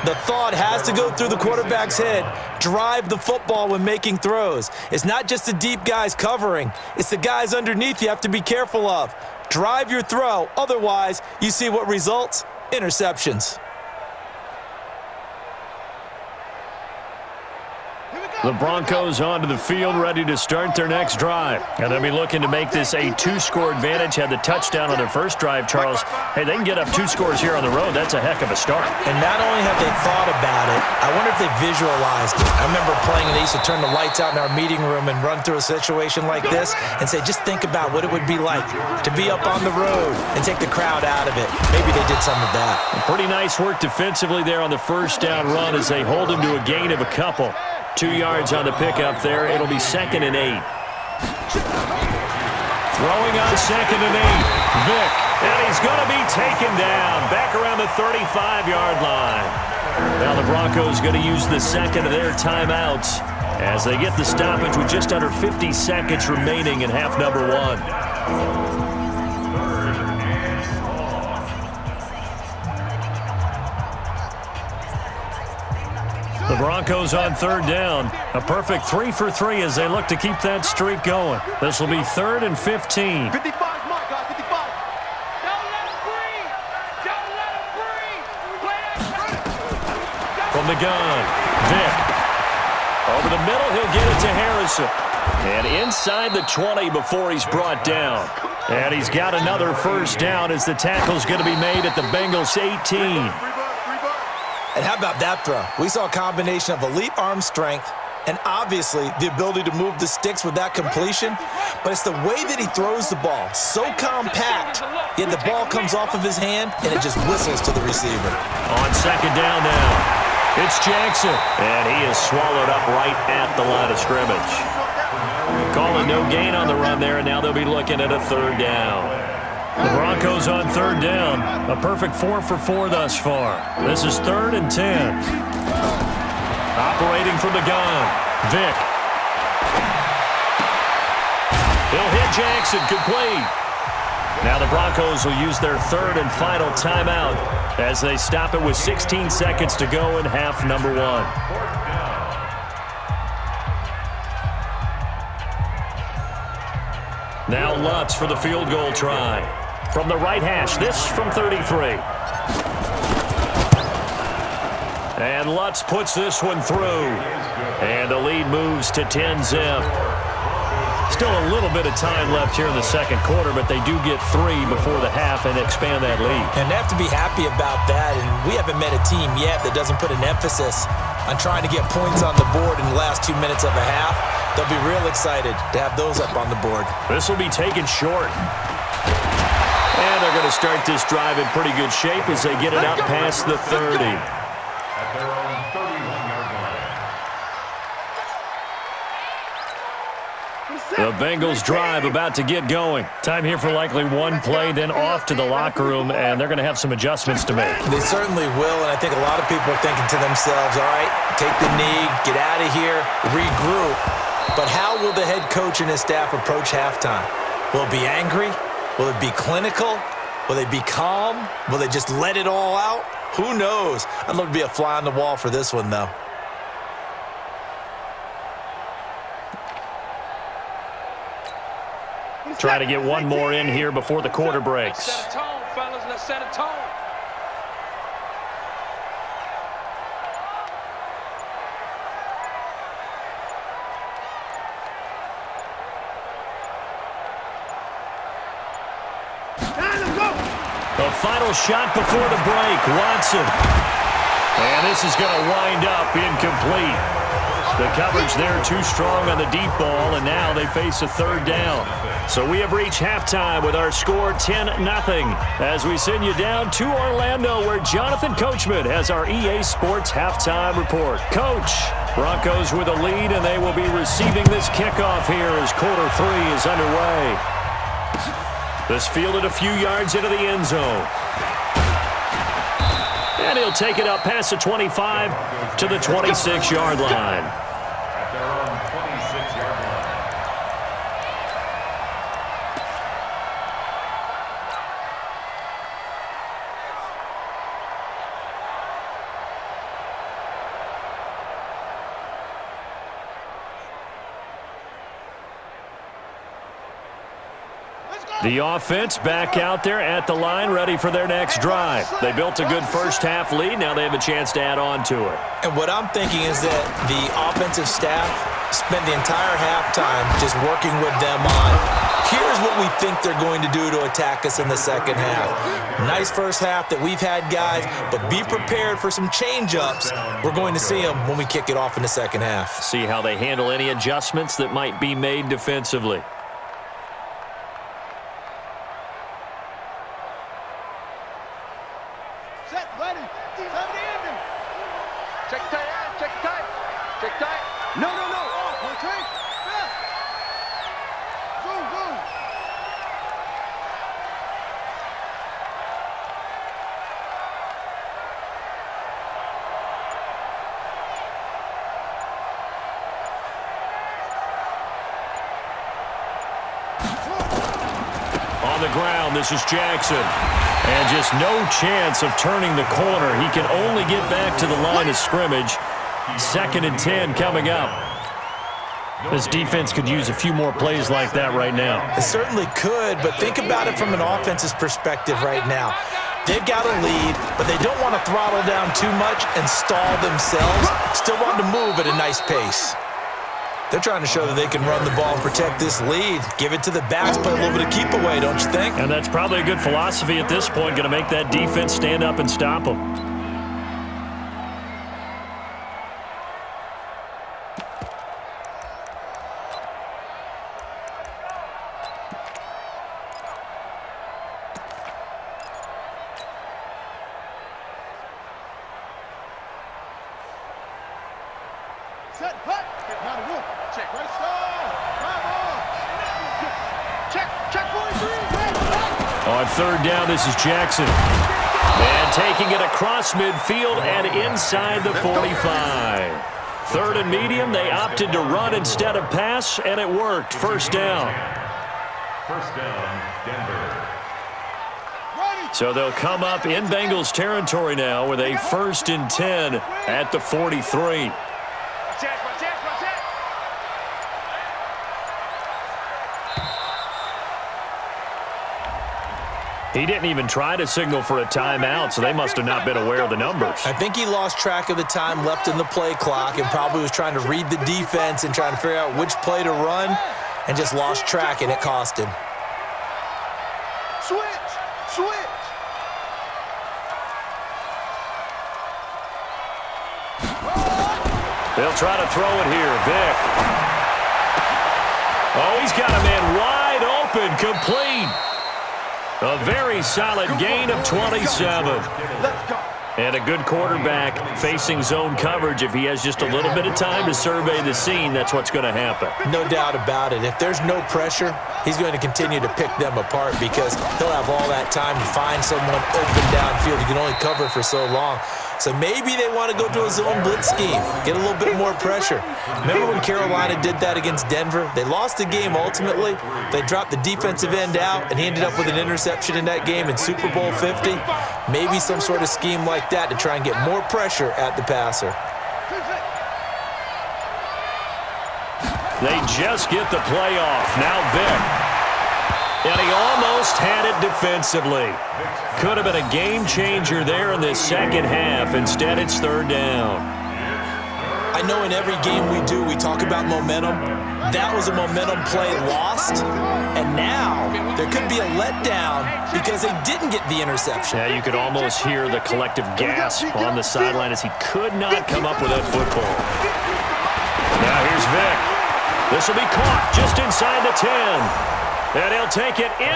the thought has to go through the quarterback's head. Drive the football when making throws. It's not just the deep guys covering. It's the guys underneath you have to be careful of. Drive your throw. Otherwise, you see what results? Interceptions. The Broncos onto the field, ready to start their next drive. And they'll be looking to make this a 2-score advantage. Had the touchdown on their first drive, Charles. Hey, they can get up 2 scores here on the road. That's a heck of a start. And not only have they thought about it, I wonder if they visualized it. I remember playing and they used to turn the lights out in our meeting room and run through a situation like this and say, just think about what it would be like to be up on the road and take the crowd out of it. Maybe they did some of that. Pretty nice work defensively there on the first down run as they hold him to a gain of a couple. 2 yards on the pickup there. It'll be 2nd and 8. Throwing on 2nd and 8. Vick. And he's going to be taken down. Back around the 35-yard line. Now the Broncos going to use the second of their timeouts as they get the stoppage with just under 50 seconds remaining in half number 1. The Broncos on 3rd down. A perfect 3 for 3 as they look to keep that streak going. This will be 3rd and 15. 55, Mike, guys, 55. Don't let him breathe. Don't let him breathe. From the gun, Vick. Over the middle, he'll get it to Harrison. And inside the 20 before he's brought down. And he's got another first down as the tackle's going to be made at the Bengals 18. And how about that throw? We saw a combination of elite arm strength and obviously the ability to move the sticks with that completion. But it's the way that he throws the ball. So compact, yet the ball comes off of his hand and it just whistles to the receiver. On 2nd down now, it's Jackson. And he is swallowed up right at the line of scrimmage. Calling no gain on the run there, and now they'll be looking at a 3rd down. The Broncos on 3rd down. A perfect 4 for 4 thus far. This is 3rd and 10. Operating from the gun, Vick. He'll hit Jackson, complete. Now the Broncos will use their 3rd and final timeout as they stop it with 16 seconds to go in half number 1. Now Lutz for the field goal try. From the right hash, this from 33. And Lutz puts this one through. And the lead moves to 10-zip. Still a little bit of time left here in the second quarter, but they do get 3 before the half and expand that lead. And they have to be happy about that, and we haven't met a team yet that doesn't put an emphasis on trying to get points on the board in the last 2 minutes of a half. They'll be real excited to have those up on the board. This will be taken short. And they're going to start this drive in pretty good shape as they get it out past the 30. The Bengals drive about to get going. Time here for likely one play, then off to the locker room, and they're going to have some adjustments to make. They certainly will, and I think a lot of people are thinking to themselves, all right, take the knee, get out of here, regroup. But how will the head coach and his staff approach halftime? Will it be angry? Will it be clinical? Will they be calm? Will they just let it all out? Who knows? I'd love to be a fly on the wall for this one, though. Try to get one more in here before the quarter breaks. Let's set a tone, fellas. Let's set a tone. The final shot before the break, Watson. And this is going to wind up incomplete. The coverage there too strong on the deep ball, and now they face a 3rd down. So we have reached halftime with our score 10-0 as we send you down to Orlando where Jonathan Coachman has our EA Sports halftime report. Coach, Broncos with a lead, and they will be receiving this kickoff here as quarter 3 is underway. This fielded a few yards into the end zone. And he'll take it up past the 25 to the 26-yard line. The offense back out there at the line, ready for their next drive. They built a good first-half lead. Now they have a chance to add on to it. And what I'm thinking is that the offensive staff spent the entire halftime just working with them on, here's what we think they're going to do to attack us in the second half. Nice first half that we've had, guys, but be prepared for some change-ups. We're going to see them when we kick it off in the second half. See how they handle any adjustments that might be made defensively. Set, ready. Time to end him. Check tight, check tight. Check tight. No. Oh, one train. Yeah. Zoom. On the ground, this is Jackson. And just no chance of turning the corner. He can only get back to the line of scrimmage. 2nd and 10 coming up. This defense could use a few more plays like that right now. It certainly could, but think about it from an offense's perspective right now. They've got a lead, but they don't want to throttle down too much and stall themselves. Still want to move at a nice pace. They're trying to show that they can run the ball and protect this lead. Give it to the backs, play a little bit of keep away, don't you think? And that's probably a good philosophy at this point, going to make that defense stand up and stop them. Set, hut. Now the wolf. Check, right side. Check, 43. On 3rd down, this is Jackson. And taking it across midfield and inside the 45. 3rd and medium, they opted to run instead of pass, and it worked. 1st down. First down, Denver. So they'll come up in Bengals territory now with a 1st and 10 at the 43. Check. He didn't even try to signal for a timeout, so they must have not been aware of the numbers. I think he lost track of the time left in the play clock and probably was trying to read the defense and trying to figure out which play to run and just lost track, and it cost him. Switch. They'll try to throw it here. Vick. Oh, he's got a man wide open, complete. A very solid gain of 27. Let's go. And a good quarterback facing zone coverage. If he has just a little bit of time to survey the scene, that's what's going to happen. No doubt about it. If there's no pressure, he's going to continue to pick them apart because he'll have all that time to find someone open downfield. He can only cover for so long. So maybe they want to go to a zone blitz scheme, get a little bit more pressure. Remember when Carolina did that against Denver? They lost the game ultimately. They dropped the defensive end out, and he ended up with an interception in that game in Super Bowl 50. Maybe some sort of scheme like that to try and get more pressure at the passer. They just get the play off. Now Vick. And he almost had it defensively. Could have been a game changer there in this second half. Instead, it's 3rd down. I know in every game we do, we talk about momentum. That was a momentum play lost. And now there could be a letdown because they didn't get the interception. Yeah, you could almost hear the collective gasp on the sideline as he could not come up with that football. Now here's Vick. This will be caught just inside the 10. And he'll take it in.